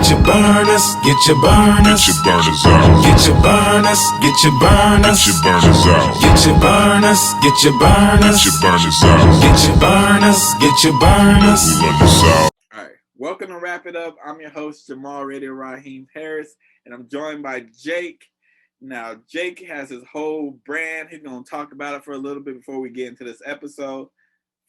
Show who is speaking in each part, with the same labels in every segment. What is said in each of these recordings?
Speaker 1: Get your burners, get your burners,
Speaker 2: Get your burners out.
Speaker 1: get your burners, get your burners,
Speaker 2: Get your burners out.
Speaker 1: get your burners, get your burners,
Speaker 2: Get your burners out.
Speaker 1: get your burners, get your burners.
Speaker 2: We run this out.
Speaker 3: All right, welcome to Wrap It Up. I'm your host, Jamal Radio Raheem Harris, and I'm joined by Jake. Now, Jake has his whole brand. He's going to talk about it for a little bit before we get into this episode.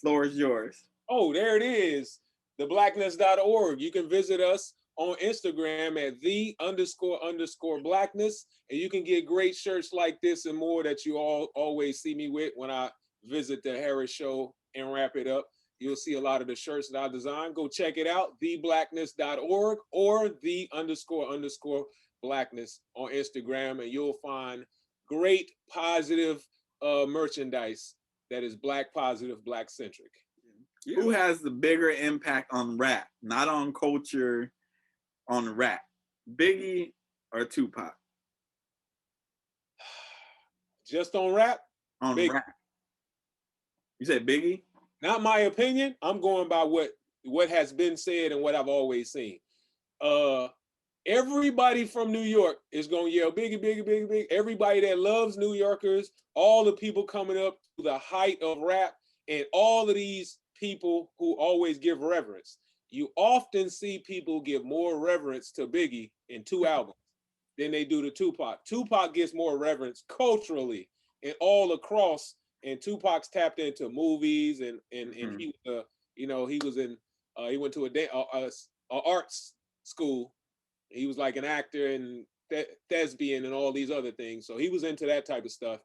Speaker 3: Floor is yours.
Speaker 4: Oh, there it is. Theblackness.org. You can visit us on Instagram at __Blackness, and you can get great shirts like this and more that you all always see me with when I visit the Harris Show and Wrap It Up. You'll see a lot of the shirts that I design. Go check it out, theblackness.org or __ Blackness on Instagram, and you'll find great positive merchandise that is Black positive, Black centric.
Speaker 3: Yeah. Who has the bigger impact on rap, not on culture, on rap? Biggie or Tupac?
Speaker 4: Just on rap?
Speaker 3: On
Speaker 4: Biggie.
Speaker 3: rap. You said Biggie?
Speaker 4: Not my opinion. I'm going by what has been said and what I've always seen. Everybody from New York is going to yell Biggie, Biggie, Biggie, Biggie. Everybody that loves New Yorkers, all the people coming up to the height of rap, and all of these people who always give reverence. You often see people give more reverence to Biggie in 2 albums than they do to Tupac. Tupac gets more reverence culturally and all across, and Tupac's tapped into movies and he was he went to a arts school. He was like an actor and thespian and all these other things. So he was into that type of stuff.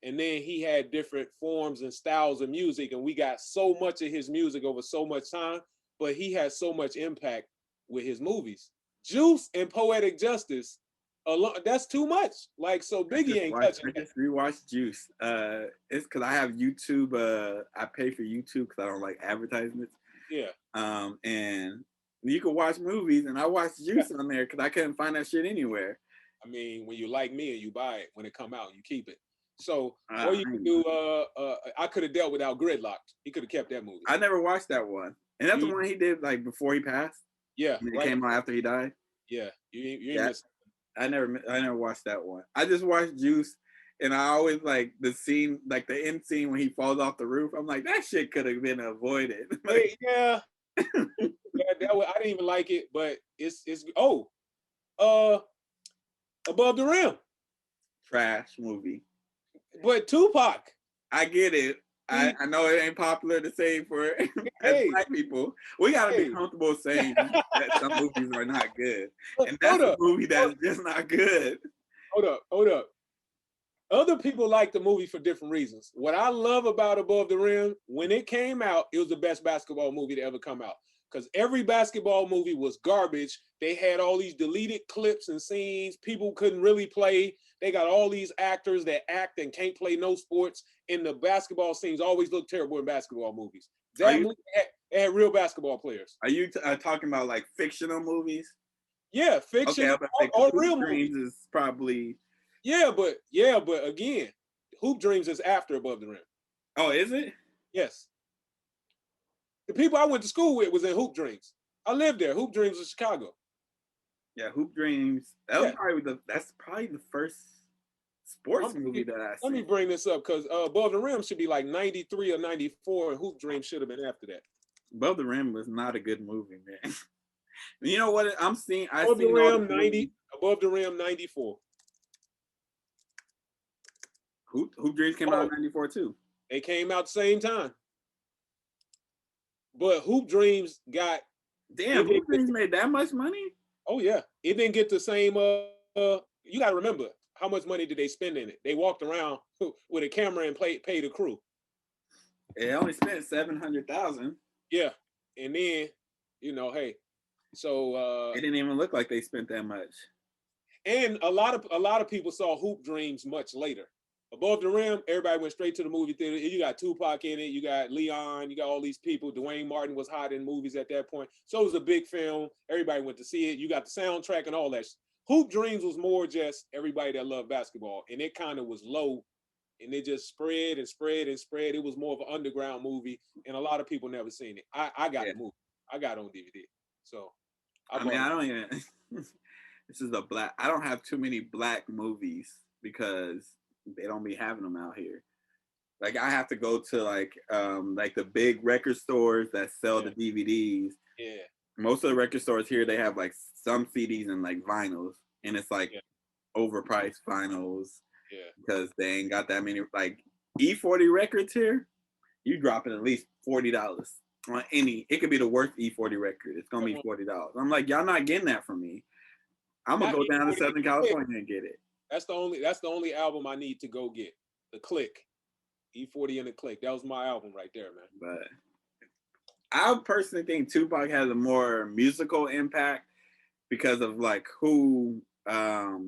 Speaker 4: And then he had different forms and styles of music, and we got so much of his music over so much time, but he has so much impact with his movies. Juice and Poetic Justice, that's too much. Like, so Biggie ain't touching
Speaker 3: I just rewatched Juice. It's because I have YouTube. I pay for YouTube because I don't like advertisements.
Speaker 4: Yeah.
Speaker 3: And you can watch movies, and I watched Juice on there because I couldn't find that shit anywhere.
Speaker 4: I mean, when you like me and you buy it, when it come out, you keep it. So, or you can do, I Could Have Dealt Without Gridlocked. He could have kept that movie.
Speaker 3: I never watched that one. And that's the one he did like before he passed?
Speaker 4: Yeah.
Speaker 3: And it came out after he died?
Speaker 4: Yeah.
Speaker 3: I never watched that one. I just watched Juice, and I always like the scene, like the end scene when he falls off the roof. I'm like, that shit could have been avoided.
Speaker 4: Yeah. I didn't even like it, but it's Above the Rim.
Speaker 3: Trash movie.
Speaker 4: But Tupac.
Speaker 3: I get it. I know it ain't popular to say for as Black people. We gotta be comfortable saying that some movies are not good. And that's a movie that's just not good.
Speaker 4: Hold up. Other people like the movie for different reasons. What I love about Above the Rim, when it came out, it was the best basketball movie to ever come out. Because every basketball movie was garbage. They had all these deleted clips and scenes. People couldn't really play. They got all these actors that act and can't play no sports. And the basketball scenes always look terrible in basketball movies. That movie had real basketball players.
Speaker 3: Are you talking about like fictional movies?
Speaker 4: Yeah, fiction
Speaker 3: okay,
Speaker 4: or real movies.
Speaker 3: Dreams is probably.
Speaker 4: Yeah, but again, Hoop Dreams is after Above the Rim.
Speaker 3: Oh, is it?
Speaker 4: Yes. The people I went to school with was in Hoop Dreams. I lived there. Hoop Dreams was Chicago.
Speaker 3: Yeah, Hoop Dreams. That's probably the first sports movie that I see.
Speaker 4: Let me bring this up because Above the Rim should be like 93 or 94, and Hoop Dreams should have been after that.
Speaker 3: Above the Rim was not a good movie, man. You know what I'm seeing?
Speaker 4: Above the Rim 94.
Speaker 3: Hoop Dreams came out in 94 too.
Speaker 4: They came out the same time. But Hoop Dreams got...
Speaker 3: Damn, Hoop Dreams made that much money?
Speaker 4: Oh, yeah. It didn't get the same... you got to remember, how much money did they spend in it? They walked around with a camera and paid a crew.
Speaker 3: They only spent $700,000.
Speaker 4: Yeah. And then, hey, so...
Speaker 3: it didn't even look like they spent that much.
Speaker 4: And a lot of people saw Hoop Dreams much later. Above the Rim, everybody went straight to the movie theater. You got Tupac in it. You got Leon. You got all these people. Dwayne Martin was hot in movies at that point. So it was a big film. Everybody went to see it. You got the soundtrack and all that. Hoop Dreams was more just everybody that loved basketball. And it kind of was low. And it just spread and spread and spread. It was more of an underground movie. And a lot of people never seen it. I got the movie. I got it on DVD. So
Speaker 3: I don't even... This is a black. I don't have too many black movies because they don't be having them out here. Like I have to go to like the big record stores that sell
Speaker 4: Yeah.
Speaker 3: the DVDs.
Speaker 4: Yeah.
Speaker 3: Most of the record stores here they have like some CDs and like vinyls, and it's like
Speaker 4: Yeah.
Speaker 3: overpriced vinyls
Speaker 4: Yeah.
Speaker 3: because they ain't got that many. Like E40 records here, you dropping at least $40 on any. It could be the worst E40 record. It's gonna be $40. I'm like, y'all not getting that from me. I'm gonna
Speaker 4: Not
Speaker 3: go down to
Speaker 4: E40
Speaker 3: Southern California and get it.
Speaker 4: That's the only album I need to go get. The Click. E40 and the Click. That was my album right there, man.
Speaker 3: But I personally think Tupac has a more musical impact because of like who I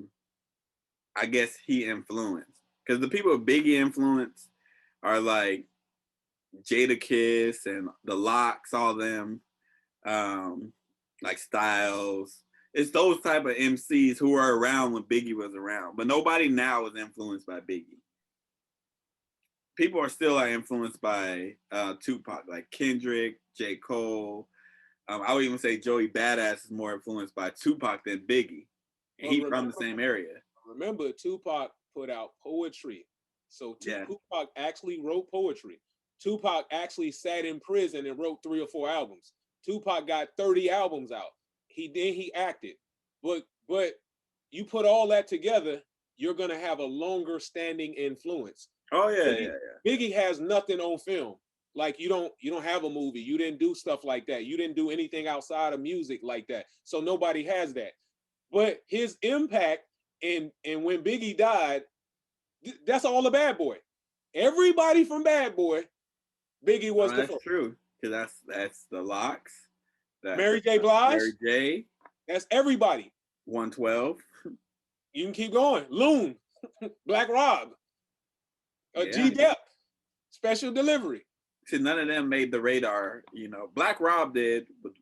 Speaker 3: guess he influenced. Because the people Biggie influenced are like Jada Kiss and the Locks, all them, like Styles. It's those type of MCs who were around when Biggie was around, but nobody now is influenced by Biggie. People are still influenced by Tupac, like Kendrick, J. Cole. I would even say Joey Badass is more influenced by Tupac than Biggie, and he's from the same area.
Speaker 4: Remember, Tupac put out poetry, so
Speaker 3: Yeah.
Speaker 4: Tupac actually wrote poetry. Tupac actually sat in prison and wrote 3 or 4 albums. Tupac got 30 albums out. He acted, but you put all that together, you're gonna have a longer standing influence.
Speaker 3: Oh yeah.
Speaker 4: Biggie has nothing on film. Like you don't have a movie. You didn't do stuff like that. You didn't do anything outside of music like that. So nobody has that. But his impact and when Biggie died, that's all the Bad Boy. Everybody from Bad Boy, Biggie was the first.
Speaker 3: True, because that's the Locks.
Speaker 4: Mary J. Blige.
Speaker 3: Mary J.
Speaker 4: That's everybody.
Speaker 3: 112.
Speaker 4: You can keep going. Loon, Black Rob, G Dep, Special Delivery.
Speaker 3: See, none of them made the radar. You know, Black Rob did with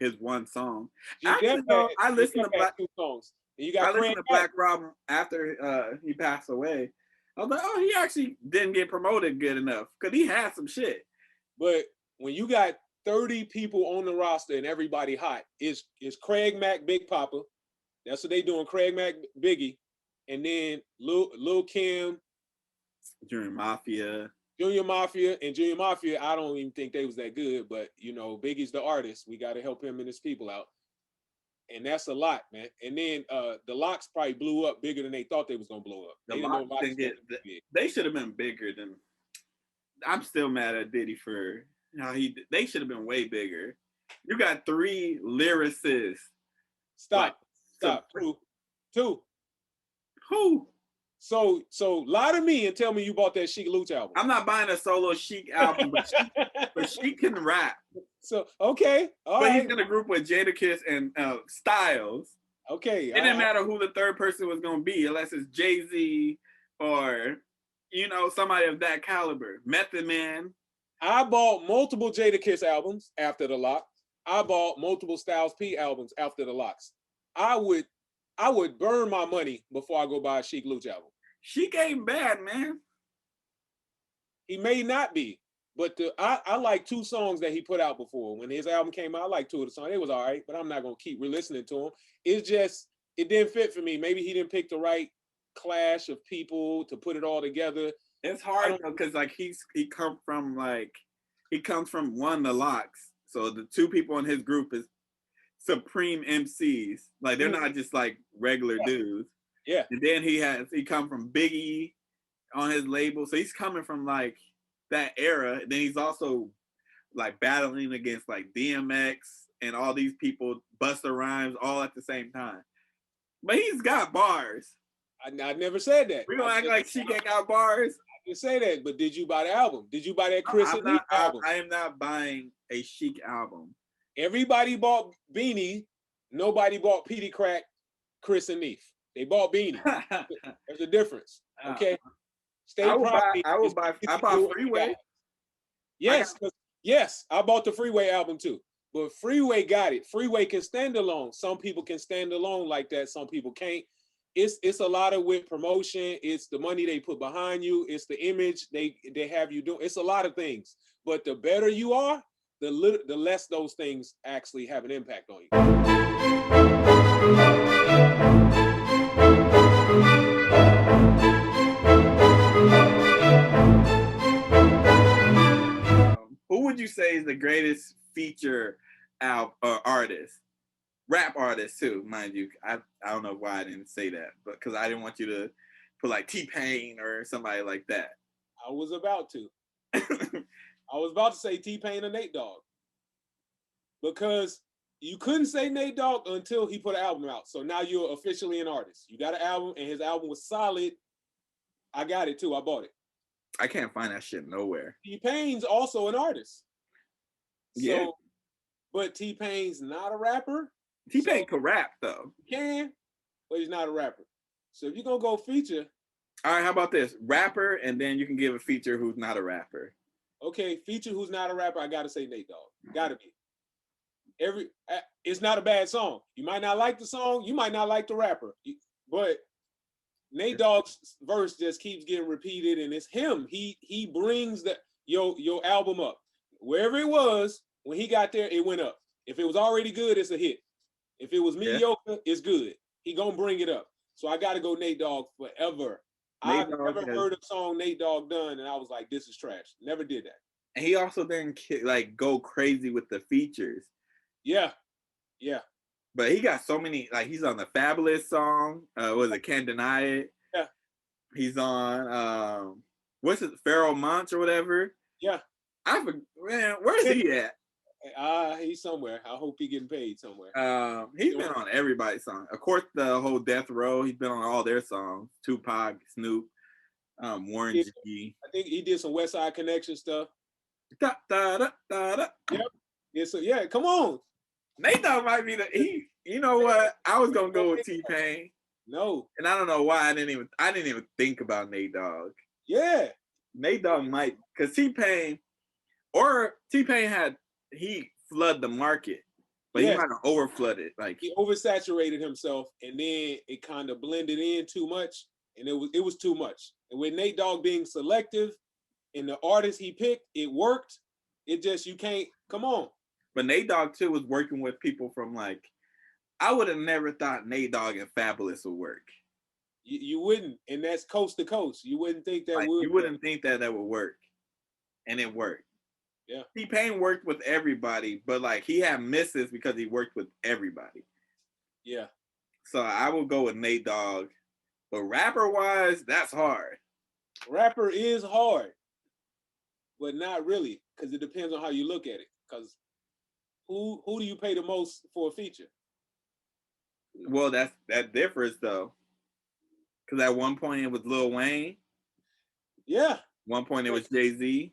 Speaker 3: his one song. Actually, though, I listened to Black
Speaker 4: 2 songs.
Speaker 3: I listened to Black Rob after he passed away. I was like, oh, he actually didn't get promoted good enough because he had some shit.
Speaker 4: But when you got 30 people on the roster and everybody hot, is Craig Mack, Big Papa. That's what they doing. Craig Mack, Biggie, and then Lil Kim,
Speaker 3: Junior Mafia.
Speaker 4: And Junior Mafia. I don't even think they was that good, but you know, Biggie's the artist. We got to help him and his people out, and that's a lot, man. And then the Locks probably blew up bigger than they thought they was gonna blow up.
Speaker 3: They should have been bigger than. I'm still mad at Diddy for how they should have been way bigger. You got 3 lyricists.
Speaker 4: Stop. Two.
Speaker 3: Who?
Speaker 4: So lie to me and tell me you bought that Sheek Louch album.
Speaker 3: I'm not buying a solo Sheek album, but Sheek can rap.
Speaker 4: So okay, all right.
Speaker 3: He's in a group with Jadakiss and Styles.
Speaker 4: Okay.
Speaker 3: It didn't matter who the third person was gonna be, unless it's Jay-Z or somebody of that caliber. Method Man.
Speaker 4: I bought multiple Jadakiss albums after the Locks. I bought multiple Styles P albums after the Locks. I would burn my money before I go buy a Sheek Louch album.
Speaker 3: Sheek ain't bad, man.
Speaker 4: He may not be, but I like 2 songs that he put out before. When his album came out, I like 2 of the songs. It was all right, but I'm not gonna keep re-listening to him. It's just it didn't fit for me. Maybe he didn't pick the right clash of people to put it all together.
Speaker 3: It's hard though, because like he comes from one of the Locks. So the 2 people in his group is supreme MCs. Like they're not just like regular dudes.
Speaker 4: Yeah.
Speaker 3: And then he come from Biggie on his label. So he's coming from like that era. And then he's also like battling against like DMX and all these people, Busta Rhymes, all at the same time. But he's got bars.
Speaker 4: I never said that.
Speaker 3: We don't act like Sheek ain't got bars.
Speaker 4: I didn't say that, but did you buy the album? Did you buy that Chris and Neef album?
Speaker 3: I am not buying a Sheek album.
Speaker 4: Everybody bought Beanie. Nobody bought Petey Crack, Chris and Neef. They bought Beanie. There's a difference. Okay.
Speaker 3: I bought Freeway.
Speaker 4: Yes, I bought the Freeway album too. But Freeway got it. Freeway can stand alone. Some people can stand alone like that. Some people can't. It's a lot of with promotion. It's the money they put behind you. It's the image they have you doing. It's a lot of things. But the better you are, the less those things actually have an impact on you.
Speaker 3: the greatest feature artist, rap artist too, mind you. I don't know why I didn't say that, but because I didn't want you to put like T-Pain or somebody like that.
Speaker 4: I was about to. I was about to say T-Pain or Nate Dogg. Because you couldn't say Nate Dogg until he put an album out. So now you're officially an artist. You got an album, and his album was solid. I got it too. I bought it.
Speaker 3: I can't find that shit nowhere.
Speaker 4: T-Pain's also an artist.
Speaker 3: Yeah.
Speaker 4: So, but T-Pain's not a rapper.
Speaker 3: T-Pain can rap though.
Speaker 4: He can, but he's not a rapper. So if you're gonna go feature,
Speaker 3: all right, how about this? Rapper, and then you can give a feature who's not a rapper.
Speaker 4: Okay, feature who's not a rapper, I gotta say Nate Dogg. Gotta be. It's not a bad song. You might not like the song, you might not like the rapper, but Nate Dogg's verse just keeps getting repeated, and it's him. He brings your album up. Wherever it was, when he got there, it went up. If it was already good, it's a hit. If it was mediocre, it's good. He gonna bring it up. So I gotta go Nate Dogg forever. I've never heard a song Nate Dogg done, and I was like, this is trash. Never did that.
Speaker 3: And he also didn't like go crazy with the features.
Speaker 4: Yeah.
Speaker 3: But he got so many, like he's on the Fabulous song. Was it Can't Deny It?
Speaker 4: Yeah.
Speaker 3: He's on what's it, Pharoah Monch or whatever?
Speaker 4: Yeah.
Speaker 3: Man, where's he at?
Speaker 4: He's somewhere. I hope he's getting paid somewhere.
Speaker 3: He's been on everybody's song. Of course, the whole Death Row. He's been on all their songs. Tupac, Snoop, Warren G.
Speaker 4: I think he did some West Side Connection stuff.
Speaker 3: Da, da, da, da, da.
Speaker 4: Yep. Yeah. Come on.
Speaker 3: Nate Dogg might be he. You know what? I was gonna go with T-Pain.
Speaker 4: No.
Speaker 3: And I don't know why I didn't even think about Nate Dogg.
Speaker 4: Yeah.
Speaker 3: Nate Dogg might, because T-Pain he flooded the market, but he might have overflooded. Like
Speaker 4: he oversaturated himself, and then it kind of blended in too much, and it was too much. And with Nate Dogg being selective and the artists he picked, it worked. It just, you can't, come on.
Speaker 3: But Nate Dogg too was working with people from like, I would have never thought Nate Dogg and Fabulous would work.
Speaker 4: You wouldn't, and that's coast to coast. You wouldn't think that would.
Speaker 3: You wouldn't think that would work, and it worked.
Speaker 4: Yeah. T-Pain
Speaker 3: worked with everybody, but like he had misses because he worked with everybody.
Speaker 4: Yeah.
Speaker 3: So I will go with Nate Dogg, but rapper wise, that's hard.
Speaker 4: Rapper is hard, but not really, because it depends on how you look at it. Because who do you pay the most for a feature?
Speaker 3: Well, that differs though. Because at one point it was Lil Wayne.
Speaker 4: Yeah.
Speaker 3: One point it was Jay-Z.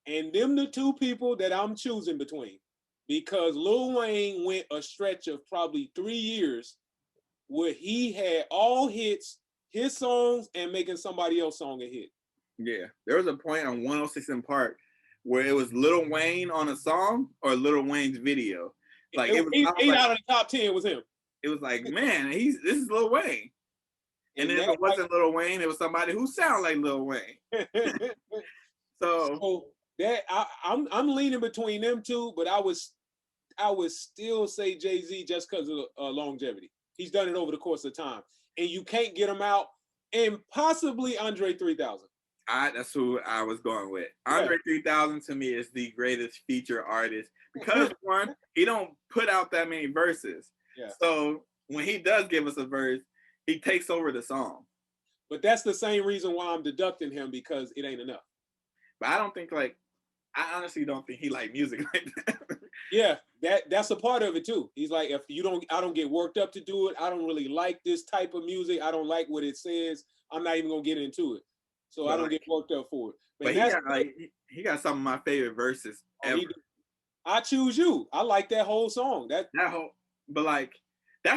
Speaker 4: And them the two people that I'm choosing between. Because Lil Wayne went a stretch of probably 3 years where he had all hits, his songs, and making somebody else's song a hit.
Speaker 3: Yeah. There was a point on 106 in Park where it was Lil Wayne on a song or Lil Wayne's video. Like it was
Speaker 4: eight out of the top 10 was him.
Speaker 3: It was like, man, this is Lil Wayne. And then if it wasn't Lil Wayne, it was somebody who sounded like Lil Wayne. so
Speaker 4: that I'm leaning between them two, but I would still say Jay-Z just because of longevity. He's done it over the course of time, and you can't get him out. And possibly Andre 3000.
Speaker 3: That's who I was going with. Andre 3000 to me is the greatest feature artist because one, he don't put out that many verses.
Speaker 4: Yeah.
Speaker 3: So when he does give us a verse, he takes over the song.
Speaker 4: But that's the same reason why I'm deducting him, because it ain't enough.
Speaker 3: But I honestly don't think he like music like that.
Speaker 4: Yeah, that's a part of it too. He's like, I don't get worked up to do it. I don't really like this type of music. I don't like what it says. I'm not even gonna get into it. So I don't get worked up for it.
Speaker 3: But he got some of my favorite verses ever.
Speaker 4: I Choose You. I like that whole song.
Speaker 3: That's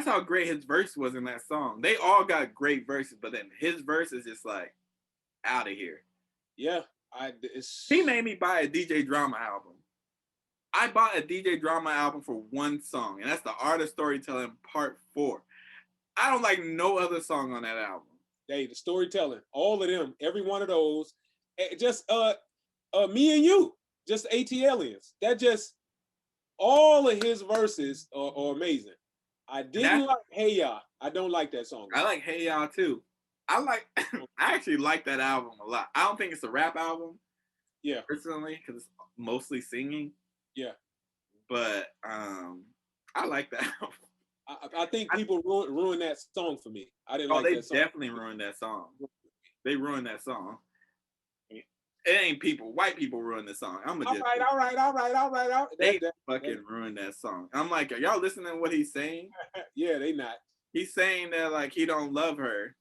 Speaker 3: how great his verse was in that song. They all got great verses, but then his verse is just like out of here.
Speaker 4: Yeah.
Speaker 3: He made me buy a DJ Drama album. I bought a DJ Drama album for one song, and that's the Art of Storytelling Part 4. I don't like no other song on that album.
Speaker 4: Hey, the storytelling, all of them, every one of those, just Me and You, just ATLiens. That just, all of his verses are amazing. I didn't like Hey Ya. I don't like that song.
Speaker 3: I like Hey Ya too. I actually like that album a lot. I don't think it's a rap album.
Speaker 4: Yeah.
Speaker 3: Personally, because it's mostly singing.
Speaker 4: Yeah.
Speaker 3: But I like that album.
Speaker 4: I think people ruined that song for me. I didn't like
Speaker 3: They
Speaker 4: that song.
Speaker 3: definitely ruined that song. They ruined that song. It ain't people. White people ruined the song. I'm gonna just.
Speaker 4: All right.
Speaker 3: They fucking ruined that song. I'm like, are y'all listening to what he's saying?
Speaker 4: Yeah, they not.
Speaker 3: He's saying that like he don't love her.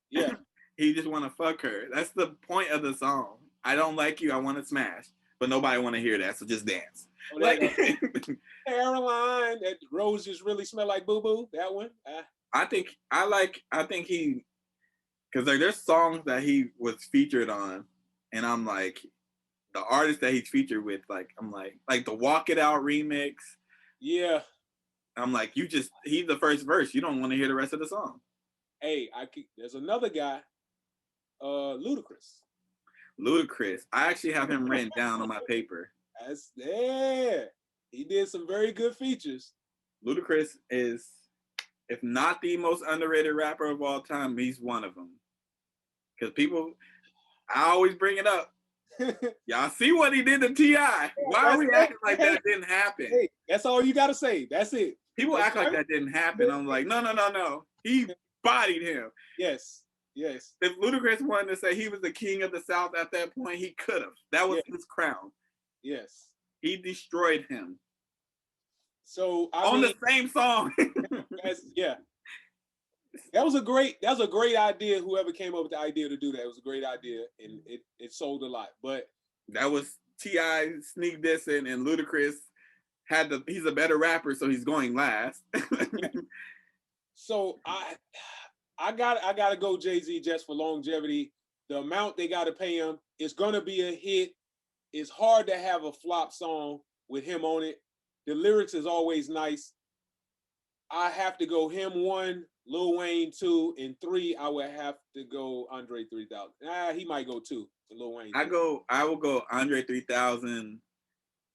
Speaker 4: Yeah.
Speaker 3: He just want to fuck her. That's the point of the song. I don't like you. I want to smash, but nobody want to hear that. So just dance.
Speaker 4: Oh, like Caroline, that roses really smell like boo boo. That one.
Speaker 3: I think he, because like there's songs that he was featured on, and I'm like, the artist that he's featured with, like I'm like the Walk It Out remix.
Speaker 4: Yeah.
Speaker 3: I'm like, he's the first verse. You don't want to hear the rest of the song.
Speaker 4: Hey, there's another guy, Ludacris.
Speaker 3: Ludacris. I actually have him written down on my paper.
Speaker 4: He did some very good features.
Speaker 3: Ludacris is, if not the most underrated rapper of all time, he's one of them. Because I always bring it up. Y'all see what he did to T.I. Why are we acting like that didn't happen?
Speaker 4: Hey, that's all you got to say. That's it.
Speaker 3: People act like that didn't happen. I'm like, no. He bodied him.
Speaker 4: Yes.
Speaker 3: If Ludacris wanted to say he was the king of the South at that point, he could have. That was his crown.
Speaker 4: Yes.
Speaker 3: He destroyed him.
Speaker 4: So
Speaker 3: the same song.
Speaker 4: That was a great idea. Whoever came up with the idea to do that, it was a great idea, and it sold a lot. But
Speaker 3: that was T.I. sneak dissing, and Ludacris he's a better rapper, so he's going last.
Speaker 4: So I gotta go Jay-Z just for longevity. The amount they gotta pay him is gonna be a hit. It's hard to have a flop song with him on it. The lyrics is always nice. I have to go him 1, Lil Wayne 2, and 3. I would have to go Andre 3000. He might go 2. Lil Wayne.
Speaker 3: I will go Andre 3000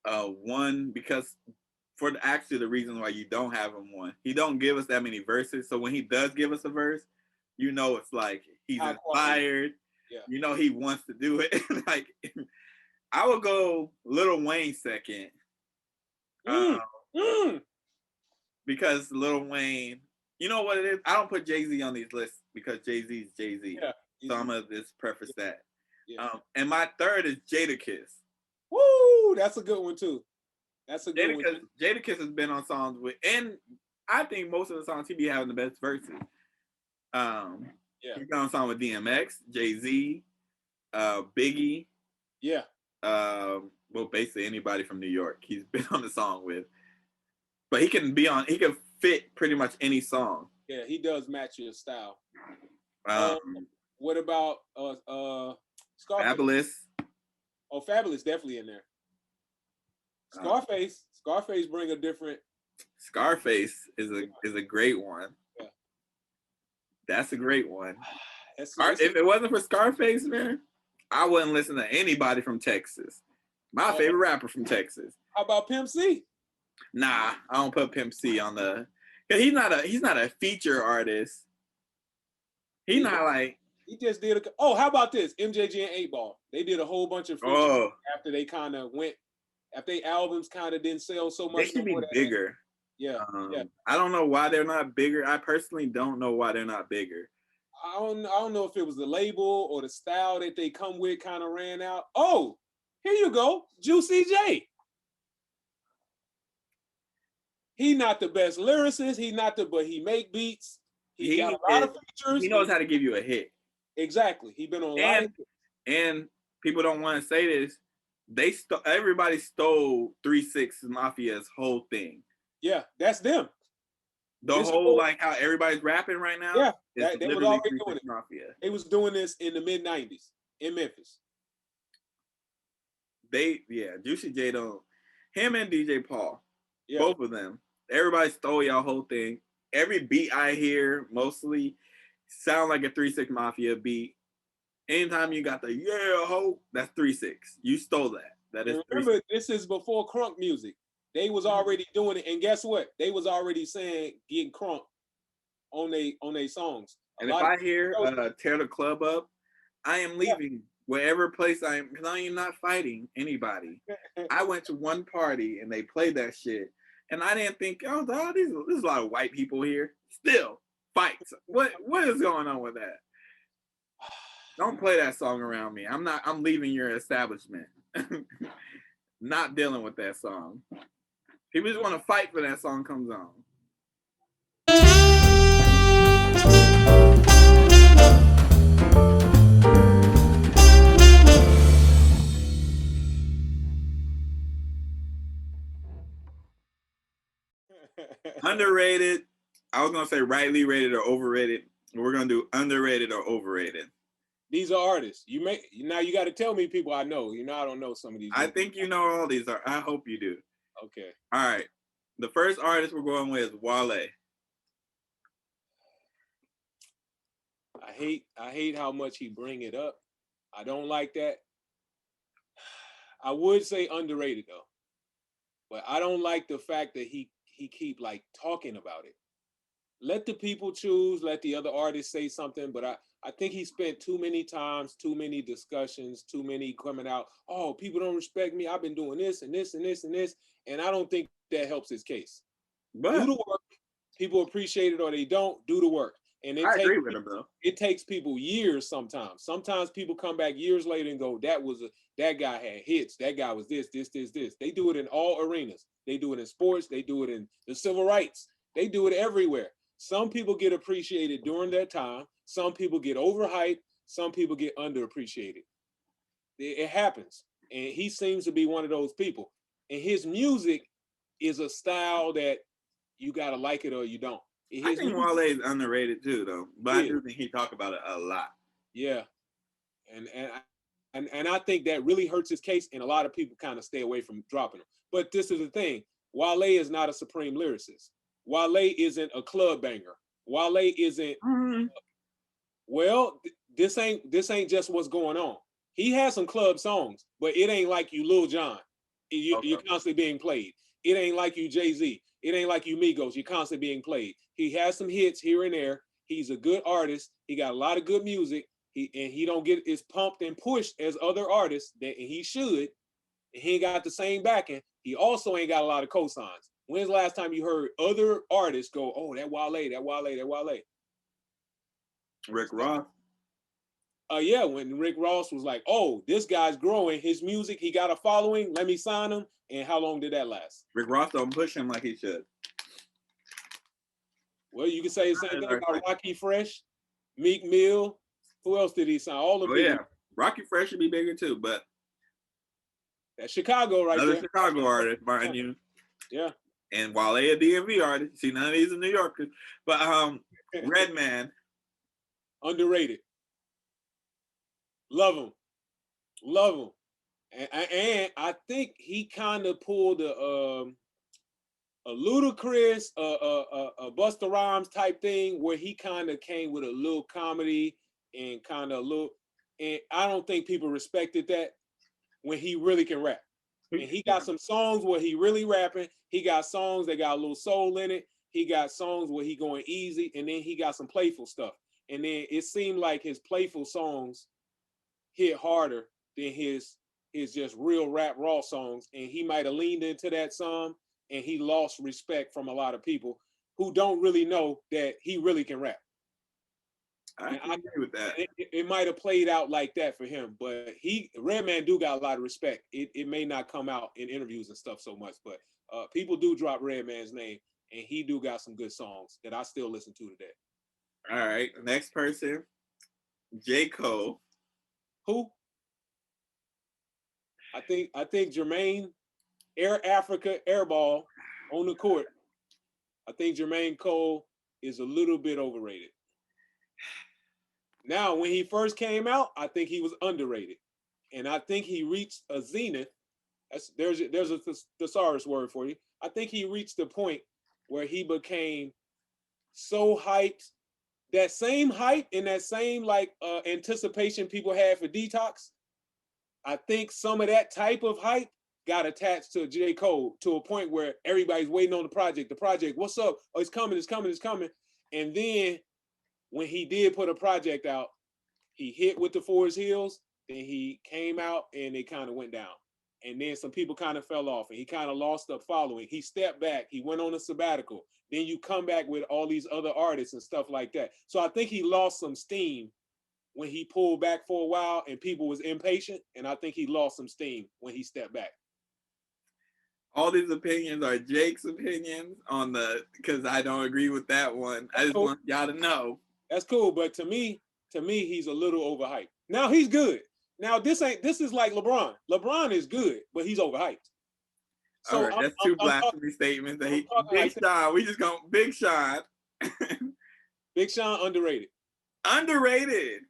Speaker 3: 1 because the reason why you don't have him 1. He don't give us that many verses, so when he does give us a verse, you know it's like he's inspired.
Speaker 4: Yeah.
Speaker 3: You know he wants to do it. Like I would go Lil Wayne 2nd. Because Lil Wayne, you know what it is? I don't put Jay-Z on these lists because Jay-Z's Jay-Z.
Speaker 4: Yeah,
Speaker 3: so I'm going to just preface that.
Speaker 4: Yeah.
Speaker 3: And my third is Jadakiss.
Speaker 4: Woo! That's a good one too. That's a good one.
Speaker 3: Jadakiss has been on songs with, and I think most of the songs he be having the best verses. He's been on a song with DMX, Jay-Z, Biggie.
Speaker 4: Yeah.
Speaker 3: Well, basically anybody from New York he's been on the song with. But he can fit pretty much any song.
Speaker 4: Yeah, he does match your style. What about Scarface?
Speaker 3: Fabulous.
Speaker 4: Oh, Fabulous definitely in there. Scarface bring a different.
Speaker 3: Scarface is a great one.
Speaker 4: Yeah.
Speaker 3: That's a great one.
Speaker 4: If
Speaker 3: it wasn't for Scarface, man, I wouldn't listen to anybody from Texas. My favorite rapper from Texas.
Speaker 4: How about Pimp C?
Speaker 3: Nah, I don't put Pimp C on the. Cause he's not a feature artist. He
Speaker 4: just did how about this? MJG and 8 Ball. They did a whole bunch of features after they kind of went. After their albums kind of didn't sell so much.
Speaker 3: They should be bigger.
Speaker 4: Yeah.
Speaker 3: I don't know why they're not bigger. I personally don't know why they're not bigger.
Speaker 4: I don't know if it was the label or the style that they come with kind of ran out. Oh, here you go, Juicy J. He not the best lyricist. But he make beats. He got a lot of features.
Speaker 3: He knows how to give you a hit.
Speaker 4: Exactly. He been on a lot of hits.
Speaker 3: And people don't want to say this. Everybody stole 3 6 Mafia's whole thing.
Speaker 4: Yeah, that's them.
Speaker 3: Like how everybody's rapping right now.
Speaker 4: Yeah, they was already doing it.
Speaker 3: Mafia.
Speaker 4: They was doing this in the mid-90s in Memphis.
Speaker 3: Juicy J don't. Him and DJ Paul,
Speaker 4: both
Speaker 3: of them. Everybody stole y'all whole thing. Every beat I hear mostly sound like a 3 6 Mafia beat. Anytime you got the ho, that's 3 6. You stole that. That is.
Speaker 4: Remember, this is before crunk music. They was already doing it, and guess what? They was already saying getting crunk on they songs.
Speaker 3: And if I hear tear the club up, I am leaving wherever place I am, because I am not fighting anybody. I went to one party and they played that shit, and I didn't think, oh, there's a lot of white people here. Still fights. What is going on with that? Don't play that song around me. I'm leaving your establishment. Not dealing with that song. People just want to fight when that song comes on. Underrated. I was gonna say rightly rated or overrated. We're gonna do underrated or overrated.
Speaker 4: These are artists. You got to tell me people I know. I don't know some of these.
Speaker 3: I think you know all these are. I hope you do.
Speaker 4: Okay.
Speaker 3: All right. The first artist we're going with is Wale.
Speaker 4: I hate how much he bring it up. I don't like that. I would say underrated though, but I don't like the fact that he keep like talking about it. Let the people choose. Let the other artists say something. But I think he spent too many times, too many discussions, too many coming out. Oh, people don't respect me. I've been doing this and this and this and this, and I don't think that helps his case.
Speaker 3: But
Speaker 4: do the work. People appreciate it or they don't. Do the work. And
Speaker 3: I agree with him though.
Speaker 4: It takes people years sometimes. Sometimes people come back years later and go, that guy had hits. That guy was this. They do it in all arenas. They do it in sports. They do it in the civil rights. They do it everywhere. Some people get appreciated during that time. Some people get overhyped. Some people get underappreciated. It happens. And he seems to be one of those people. And his music is a style that you got to like it or you don't.
Speaker 3: I think Wale is underrated too, though. But I do think he talk about it a lot.
Speaker 4: Yeah, and I think that really hurts his case, and a lot of people kind of stay away from dropping him. But this is the thing: Wale is not a supreme lyricist. Wale isn't a club banger. Wale isn't. Well, this ain't just what's going on. He has some club songs, but it ain't like you Lil Jon. You're constantly being played. It ain't like you Jay-Z. It ain't like you Migos. You're constantly being played. He has some hits here and there. He's a good artist. He got a lot of good music. He don't get as pumped and pushed as other artists that he should. He ain't got the same backing. He also ain't got a lot of cosigns. When's the last time you heard other artists go, oh, that Wale, that Wale, that Wale?
Speaker 3: Rick Ross.
Speaker 4: Yeah, when Rick Ross was like, oh, this guy's growing. His music, he got a following. Let me sign him. And how long did that last?
Speaker 3: Rick Ross don't push him like he should.
Speaker 4: Well, you can say the same thing about Rocky Fresh, Meek Mill. Who else did he sign? All the people.
Speaker 3: Yeah, Rocky Fresh should be bigger too, but
Speaker 4: that's Chicago right
Speaker 3: another
Speaker 4: there.
Speaker 3: Chicago artist, mind you.
Speaker 4: Yeah.
Speaker 3: And Wale a DMV artist. See, none of these are New Yorkers. But Redman.
Speaker 4: Underrated. Love him. And I think he kind of pulled a Ludacris, a Busta Rhymes type thing where he kind of came with a little comedy and kind of a little, and I don't think people respected that when he really can rap. And he got some songs where he really rapping. He got songs that got a little soul in it. He got songs where he going easy, and then he got some playful stuff. And then it seemed like his playful songs hit harder than his just real rap raw songs. And he might have leaned into that some, and he lost respect from a lot of people who don't really know that he really can rap.
Speaker 3: I agree with that.
Speaker 4: It might have played out like that for him, but Redman do got a lot of respect. It may not come out in interviews and stuff so much, but people do drop Redman's name, and he do got some good songs that I still listen to today.
Speaker 3: All right, next person, J. Cole.
Speaker 4: Who? I think Jermaine, Air Africa Airball on the court. I think Jermaine Cole is a little bit overrated. Now, when he first came out, I think he was underrated. And I think he reached a zenith. There's a thesaurus word for you. I think he reached the point where he became so hyped. That same hype and that same anticipation people had for Detox, I think some of that type of hype got attached to J. Cole to a point where everybody's waiting on the project. The project, what's up? Oh, it's coming. And then when he did put a project out, he hit with the Forest Hills, Then he came out and it kind of went down. And then some people kind of fell off and he kind of lost the following. He stepped back. He went on a sabbatical. Then you come back with all these other artists and stuff like that. So I think he lost some steam when he pulled back for a while and people was impatient. And I think he lost some steam when he stepped back.
Speaker 3: All these opinions are Jake's opinions because I don't agree with that one. I just want y'all to know.
Speaker 4: That's cool. But to me, he's a little overhyped. Now he's good. Now this is like LeBron. LeBron is good, but he's overhyped.
Speaker 3: So all right, that's two blasphemy statements. Big Sean, we just going Big Sean.
Speaker 4: Big Sean underrated.
Speaker 3: Underrated.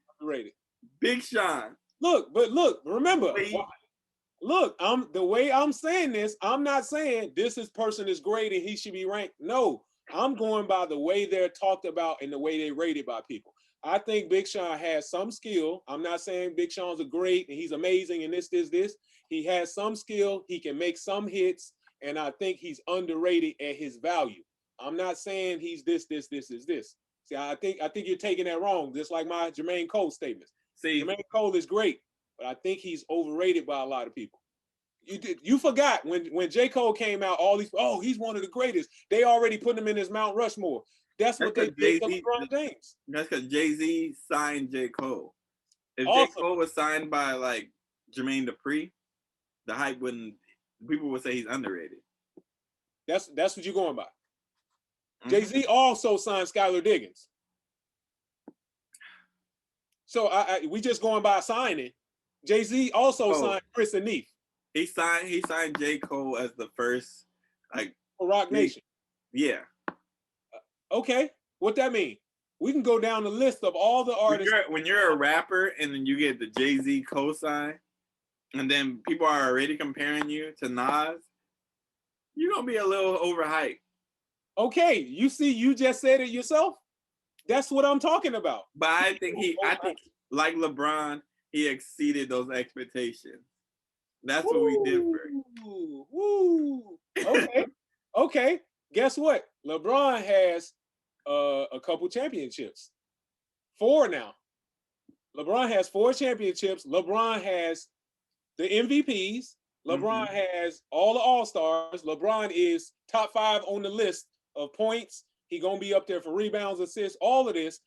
Speaker 3: Big Sean.
Speaker 4: Look, remember. Look, the way I'm saying this, I'm not saying this person is great and he should be ranked. No, I'm going by the way they're talked about and the way they're rated by people. I think Big Sean has some skill. I'm not saying Big Sean's a great and he's amazing and this. He has some skill. He can make some hits, and I think he's underrated at his value. I'm not saying he's this. See, I think you're taking that wrong. Just like my Jermaine Cole statements. See, Jermaine Cole is great, but I think he's overrated by a lot of people. You forgot when J. Cole came out, all these, he's one of the greatest. They already put him in his Mount Rushmore. That's what they did to LeBron James.
Speaker 3: That's because Jay-Z signed J. Cole. If J. Cole was signed by like Jermaine Dupri, the hype people would say he's underrated.
Speaker 4: That's what you're going by. Mm-hmm. Jay-Z also signed Skylar Diggins. So we just going by signing. Jay-Z also signed Chris and Neef.
Speaker 3: He signed J. Cole as the first
Speaker 4: for Rock Nation.
Speaker 3: Yeah.
Speaker 4: Okay, what that mean? We can go down the list of all the artists.
Speaker 3: When you're a rapper and then you get the Jay-Z cosign, and then people are already comparing you to Nas, you're gonna be a little overhyped.
Speaker 4: Okay, you just said it yourself. That's what I'm talking about.
Speaker 3: But I think like LeBron, he exceeded those expectations. That's what we differ.
Speaker 4: Woo. Okay. Guess what? LeBron has a couple championships. 4 now. LeBron has 4 championships. LeBron has the MVPs. LeBron has all the All-Stars. LeBron is top 5 on the list of points. He gonna be up there for rebounds, assists, all of this.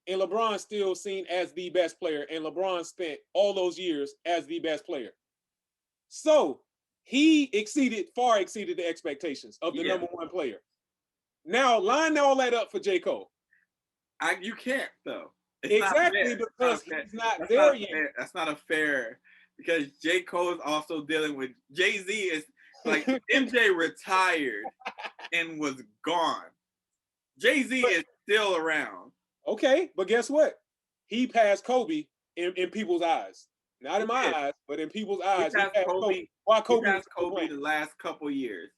Speaker 4: And LeBron's still seen as the best player. And LeBron spent all those years as the best player. So he far exceeded the expectations of the number 1 player. Now line all that up for J. Cole.
Speaker 3: You can't though.
Speaker 4: Exactly, because he's not there yet.
Speaker 3: That's not a fair, because J. Cole is also dealing with Jay-Z is like MJ retired and was gone. Jay-Z is still around.
Speaker 4: Okay, but guess what? He passed Kobe in people's eyes. Not in my eyes, but in people's eyes.
Speaker 3: He passed Kobe.
Speaker 4: Why Kobe?
Speaker 3: He passed Kobe the last couple years.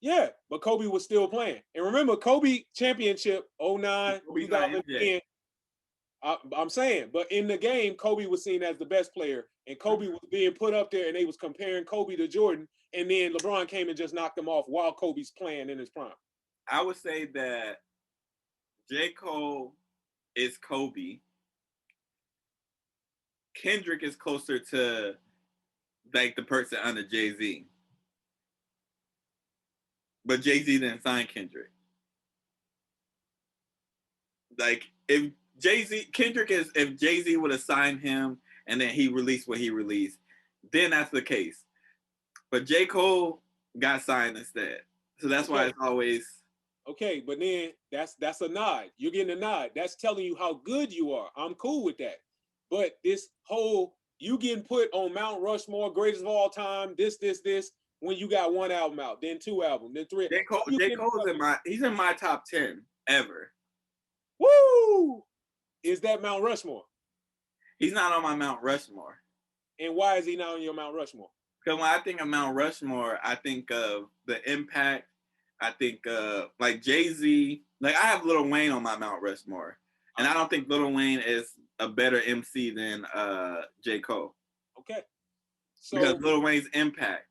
Speaker 4: Yeah, but Kobe was still playing. And remember, Kobe championship 09, 2010. I'm saying, but in the game, Kobe was seen as the best player, and Kobe was being put up there, and they was comparing Kobe to Jordan, and then LeBron came and just knocked him off while Kobe's playing in his prime.
Speaker 3: I would say that J. Cole is Kobe. Kendrick is closer to like the person under Jay-Z. But Jay-Z didn't sign Kendrick. Like if Jay-Z would have signed him and then he released what he released, then that's the case. But J. Cole got signed instead. So that's why it's always
Speaker 4: okay, but then that's a nod. You're getting a nod. That's telling you how good you are. I'm cool with that. But this whole you getting put on Mount Rushmore, greatest of all time, this, when you got 1 album out, then 2 albums, then 3.
Speaker 3: J. Cole's he's in my top 10 ever.
Speaker 4: Woo! Is that Mount Rushmore?
Speaker 3: He's not on my Mount Rushmore.
Speaker 4: And why is he not on your Mount Rushmore?
Speaker 3: Because when I think of Mount Rushmore, I think of the impact. I think like Jay-Z. Like I have Lil Wayne on my Mount Rushmore. And I don't think Lil Wayne is a better MC than J. Cole.
Speaker 4: Okay. So
Speaker 3: because Lil Wayne's impact.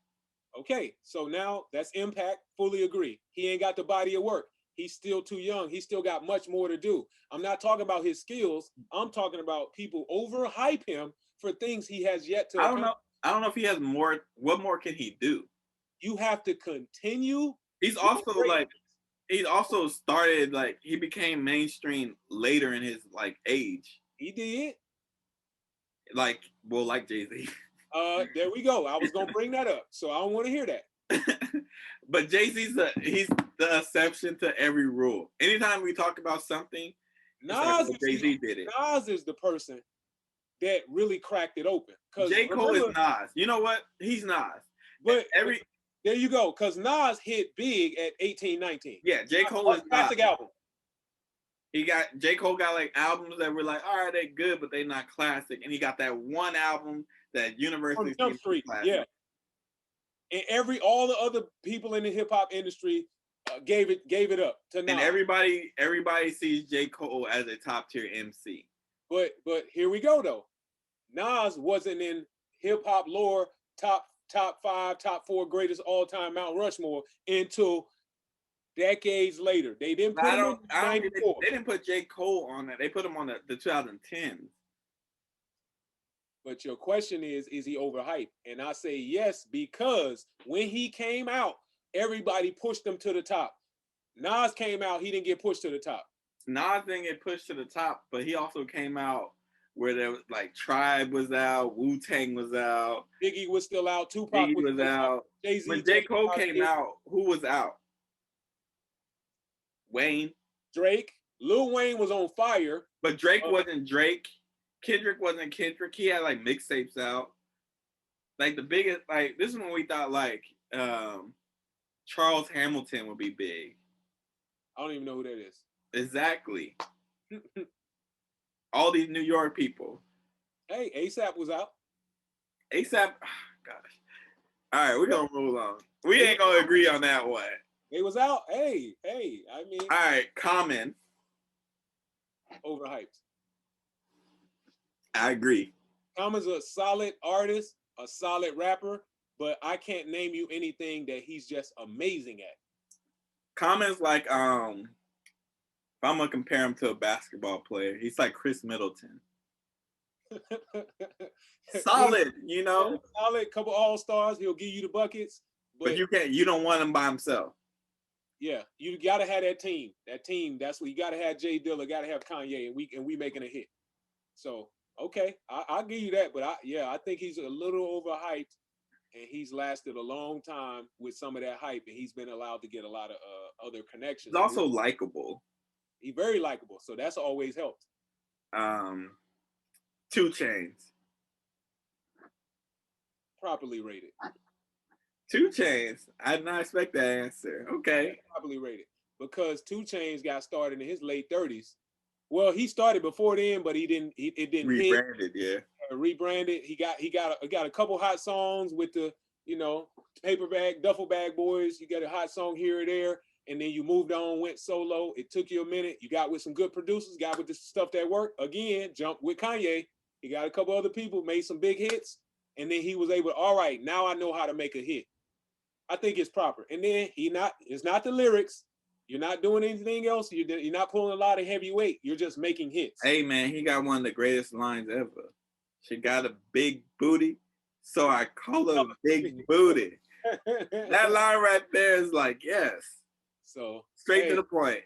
Speaker 4: Okay, so now that's impact. Fully agree. He ain't got the body of work. He's still too young. He still got much more to do. I'm not talking about his skills. I'm talking about people overhype him for things he has yet to accomplish.
Speaker 3: I don't know if he has more. What more can he do?
Speaker 4: You have to continue.
Speaker 3: He's also like, he also started like, he became mainstream later in his like age.
Speaker 4: He did.
Speaker 3: Like, well, like Jay-Z.
Speaker 4: There we go. I was gonna bring that up, so I don't want to hear that.
Speaker 3: But Jay-Z's he's the exception to every rule. Anytime we talk about something,
Speaker 4: Nas,
Speaker 3: like, Jay-Z did it.
Speaker 4: Nas is the person that really cracked it open.
Speaker 3: J. Cole is Nas. You know what? He's Nas.
Speaker 4: But there you go, because Nas hit big at 18, 19.
Speaker 3: Yeah, J. Cole is
Speaker 4: classic album.
Speaker 3: J. Cole got like albums that were like, all right, they good, but they not classic. And he got that one album that universally
Speaker 4: Jump Street, yeah. And all the other people in the hip hop industry gave it up to Nas.
Speaker 3: And everybody sees J. Cole as a top tier MC.
Speaker 4: But here we go though. Nas wasn't in hip hop lore top 5, top 4 greatest all time Mount Rushmore until decades later. They didn't put him in 94.
Speaker 3: They didn't put J. Cole on that. They put him on the 2010s.
Speaker 4: But your question is he overhyped? And I say yes, because when he came out, everybody pushed him to the top. Nas came out, he didn't get pushed to the top.
Speaker 3: Nas didn't get pushed to the top, but he also came out where there was like Tribe was out, Wu-Tang was out,
Speaker 4: Biggie was still out, Tupac
Speaker 3: was out.
Speaker 4: Jay-Z.
Speaker 3: When J. Cole came out, who was out? Wayne.
Speaker 4: Drake. Lil Wayne was on fire.
Speaker 3: But Drake wasn't Drake. Kendrick wasn't Kendrick. He had like mixtapes out. Like the biggest, like this is when we thought like Charles Hamilton would be big.
Speaker 4: I don't even know who that is.
Speaker 3: Exactly. All these New York people.
Speaker 4: Hey, ASAP was out.
Speaker 3: ASAP, oh, gosh. All right, we're gonna move on. We ain't gonna agree on that one.
Speaker 4: It was out. Hey, I mean.
Speaker 3: All right, Common.
Speaker 4: Overhyped.
Speaker 3: I agree.
Speaker 4: Common's a solid artist, a solid rapper, but I can't name you anything that he's just amazing at.
Speaker 3: Common's like, if I'm gonna compare him to a basketball player, he's like Chris Middleton. Solid, you know.
Speaker 4: Solid, couple all-stars. He'll give you the buckets,
Speaker 3: but you don't want him by himself.
Speaker 4: Yeah, you gotta have that team. That's what you gotta have. Jay Dilla, gotta have Kanye, and we making a hit. So okay, I'll give you that. But I think he's a little overhyped, and he's lasted a long time with some of that hype, and he's been allowed to get a lot of other connections.
Speaker 3: He's also likable.
Speaker 4: He's very likable, so that's always helped.
Speaker 3: 2 Chainz.
Speaker 4: Properly rated.
Speaker 3: 2 Chainz. I did not expect that answer. Okay.
Speaker 4: Properly rated. Because 2 Chainz got started in his late 30s. Well, he started before then, but it didn't
Speaker 3: rebranded,
Speaker 4: hit. Yeah. Rebranded. He got a couple hot songs with the, paper bag, duffel bag boys. You got a hot song here or there, and then you moved on, went solo. It took you a minute. You got with some good producers, got with the stuff that worked. Again, jumped with Kanye. He got a couple other people, made some big hits, and then he was able to, all right, now I know how to make a hit. I think it's proper. And then it's not the lyrics. You're not doing anything else. You're not pulling a lot of heavy weight. You're just making hits.
Speaker 3: Hey, man, he got one of the greatest lines ever. She got a big booty, so I call her Big Booty. That line right there is like, yes.
Speaker 4: So
Speaker 3: straight to the point.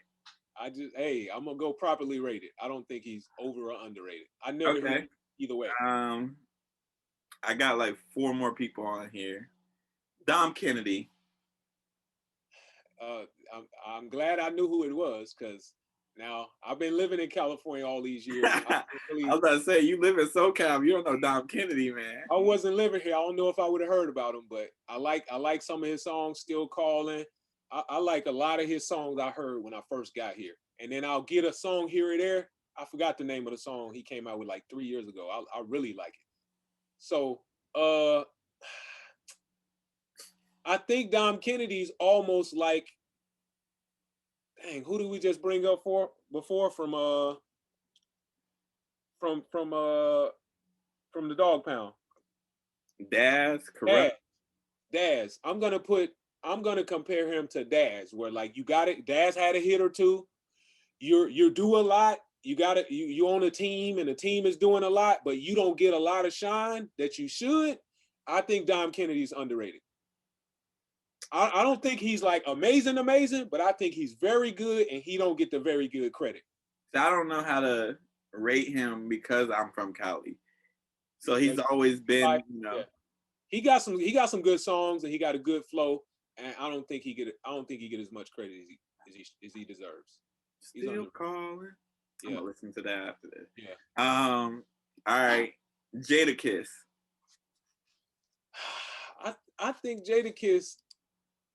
Speaker 4: I'm going to go properly rated. I don't think he's over or underrated. I never heard either way.
Speaker 3: I got like 4 more people on here. Dom Kennedy.
Speaker 4: I'm glad I knew who it was, because now I've been living in California all these years. I
Speaker 3: was about to say, you live in SoCal, you don't know Dom Kennedy, man.
Speaker 4: I wasn't living here. I don't know if I would have heard about him, but I like some of his songs. Still Calling. I like a lot of his songs I heard when I first got here. And then I'll get a song here or there. I forgot the name of the song he came out with like 3 years ago. I really like it. So I think Dom Kennedy's almost like, dang, who did we just bring up before from the Dog Pound?
Speaker 3: Daz, correct.
Speaker 4: Daz. I'm gonna put I'm gonna compare him to Daz, where like you got it. Daz had a hit or two. You do a lot. You on a team, and the team is doing a lot, but you don't get a lot of shine that you should. I think Dom Kennedy's underrated. I don't think he's like amazing, but I think he's very good, and he don't get the very good credit.
Speaker 3: So I don't know how to rate him because I'm from Cali. So he's always been,
Speaker 4: Yeah. He got some good songs, and he got a good flow, and I don't think he get as much credit as he deserves.
Speaker 3: Still calling.
Speaker 4: Yeah.
Speaker 3: I'm gonna listen to that after this.
Speaker 4: Yeah.
Speaker 3: All right, Jadakiss.
Speaker 4: I think Jadakiss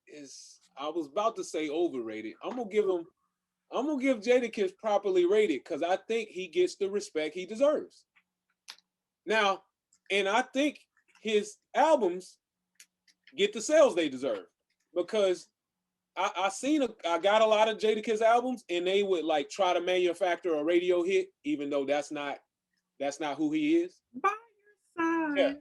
Speaker 4: is. I was about to say overrated. I'm gonna give Jadakiss properly rated because I think he gets the respect he deserves. Now, and I think his albums get the sales they deserve because I got a lot of Jadakiss albums, and they would like try to manufacture a radio hit, even though that's not who he is.
Speaker 3: By your side.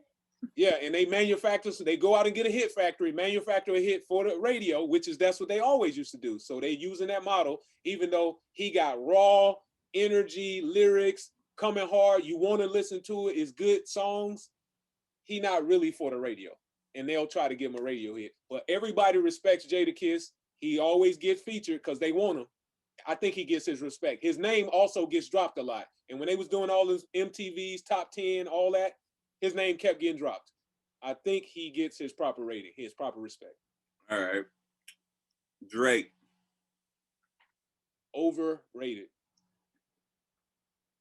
Speaker 4: Yeah, and they manufacture, so they go out and get a hit factory, manufacture a hit for the radio, that's what they always used to do. So they using that model, even though he got raw energy, lyrics, coming hard. You want to listen to it, it's good songs. He not really for the radio, and they'll try to give him a radio hit. But everybody respects Jadakiss. He always gets featured because they want him. I think he gets his respect. His name also gets dropped a lot. And when they was doing all this MTV's top 10, all that, his name kept getting dropped. I think he gets his proper rating, his proper respect.
Speaker 3: All right.
Speaker 4: Overrated.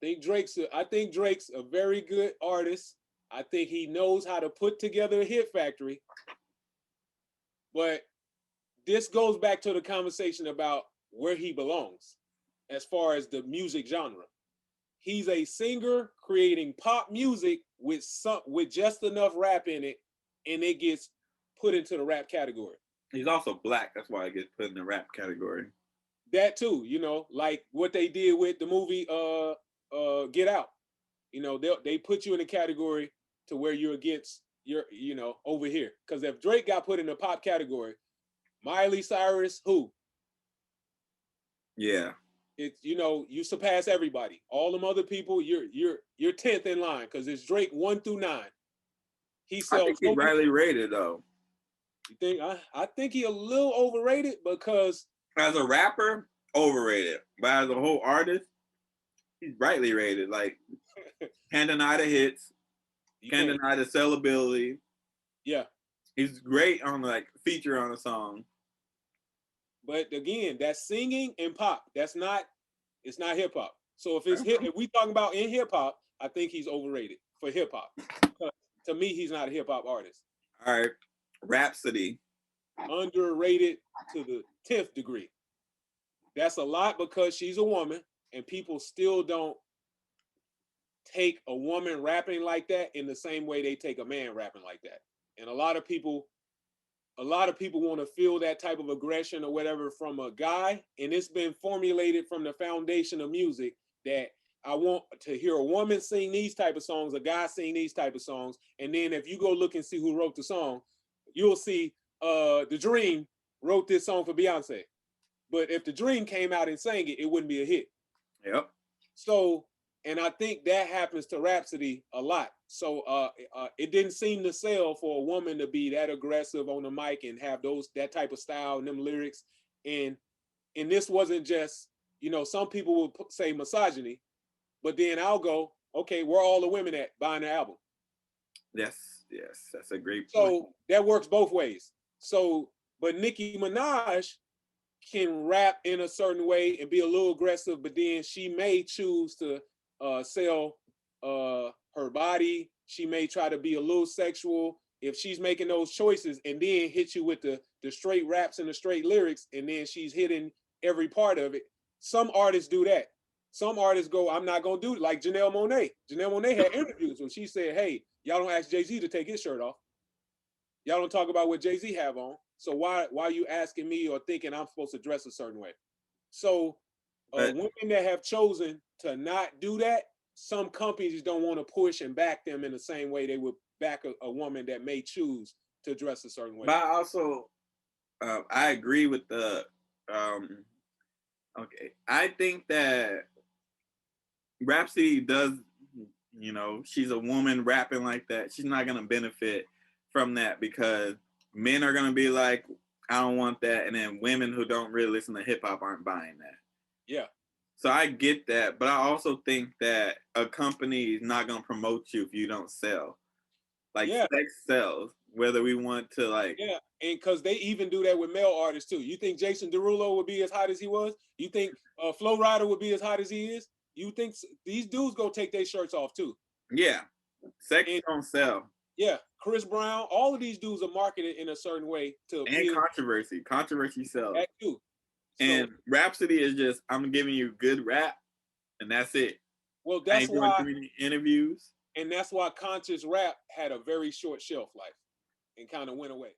Speaker 4: I think Drake's a very good artist. I think he knows how to put together a hit factory. But this goes back to the conversation about where he belongs as far as the music genre. He's a singer creating pop music with just enough rap in it, and it gets put into the rap category.
Speaker 3: He's also black. That's why it gets put in the rap category.
Speaker 4: That too, like what they did with the movie Get Out. They put you in a category to where you're against over here. Because if Drake got put in the pop category, Miley Cyrus, who?
Speaker 3: Yeah.
Speaker 4: It's you surpass everybody. All them other people, you're 10th in line because it's Drake 1 through 9.
Speaker 3: I think he's rightly rated though.
Speaker 4: You think? I think he a little overrated because
Speaker 3: as a rapper, overrated, but as a whole artist, he's rightly rated. Like can't deny the hits, can't deny the sellability.
Speaker 4: Yeah,
Speaker 3: he's great on like feature on a song.
Speaker 4: But again, that's singing and pop. It's not hip hop. So if we talking about in hip hop, I think he's overrated for hip hop. To me, he's not a hip hop artist.
Speaker 3: All right, Rhapsody.
Speaker 4: Underrated to the 10th degree. That's a lot because she's a woman, and people still don't take a woman rapping like that in the same way they take a man rapping like that. And a lot of people want to feel that type of aggression or whatever from a guy, and it's been formulated from the foundation of music that I want to hear a woman sing these type of songs, a guy sing these type of songs, and then if you go look and see who wrote the song, you'll see The Dream wrote this song for Beyonce. But if The Dream came out and sang it, it wouldn't be a hit.
Speaker 3: Yep.
Speaker 4: So, and I think that happens to Rhapsody a lot. So it didn't seem to sell for a woman to be that aggressive on the mic and have that type of style and them lyrics. And this wasn't just, some people will say misogyny, but then I'll go, okay, where are all the women at buying the album?
Speaker 3: Yes, that's a great
Speaker 4: point.
Speaker 3: So
Speaker 4: that works both ways. So, but Nicki Minaj can rap in a certain way and be a little aggressive, but then she may choose to sell her body. She may try to be a little sexual if she's making those choices, and then hit you with the straight raps and the straight lyrics, and then she's hitting every part of it. Some artists do that. Some artists go, I'm not gonna do it, like Janelle Monáe. Janelle Monáe had interviews when she said, hey, y'all don't ask Jay-Z to take his shirt off. Y'all don't talk about what Jay-Z have on. So why are you asking me or thinking I'm supposed to dress a certain way? So women that have chosen to not do that, some companies don't want to push and back them in the same way they would back a woman that may choose to dress a certain way.
Speaker 3: But also, I agree with the. Okay, I think that Rhapsody does. You know, she's a woman rapping like that. She's not gonna benefit from that because men are gonna be like, I don't want that, and then women who don't really listen to hip hop aren't buying that.
Speaker 4: Yeah.
Speaker 3: So I get that, but I also think that a company is not gonna promote you if you don't sell. Like
Speaker 4: Yeah.
Speaker 3: sex sells, whether we want to like.
Speaker 4: Yeah, and because they even do that with male artists too. You think Jason Derulo would be as hot as he was? You think Flo Rida would be as hot as he is? You think these dudes go take their shirts off too?
Speaker 3: Yeah, sex
Speaker 4: And
Speaker 3: don't sell.
Speaker 4: yeah, Chris Brown, all of these dudes are marketed in a certain way to
Speaker 3: And
Speaker 4: appeal
Speaker 3: controversy
Speaker 4: to
Speaker 3: sells.
Speaker 4: that too. So,
Speaker 3: And Rhapsody is just, I'm giving you good rap, and that's it.
Speaker 4: well,
Speaker 3: I
Speaker 4: that's
Speaker 3: ain't doing
Speaker 4: why,
Speaker 3: too many interviews.
Speaker 4: and that's why conscious rap had a very short shelf life and kind of went away.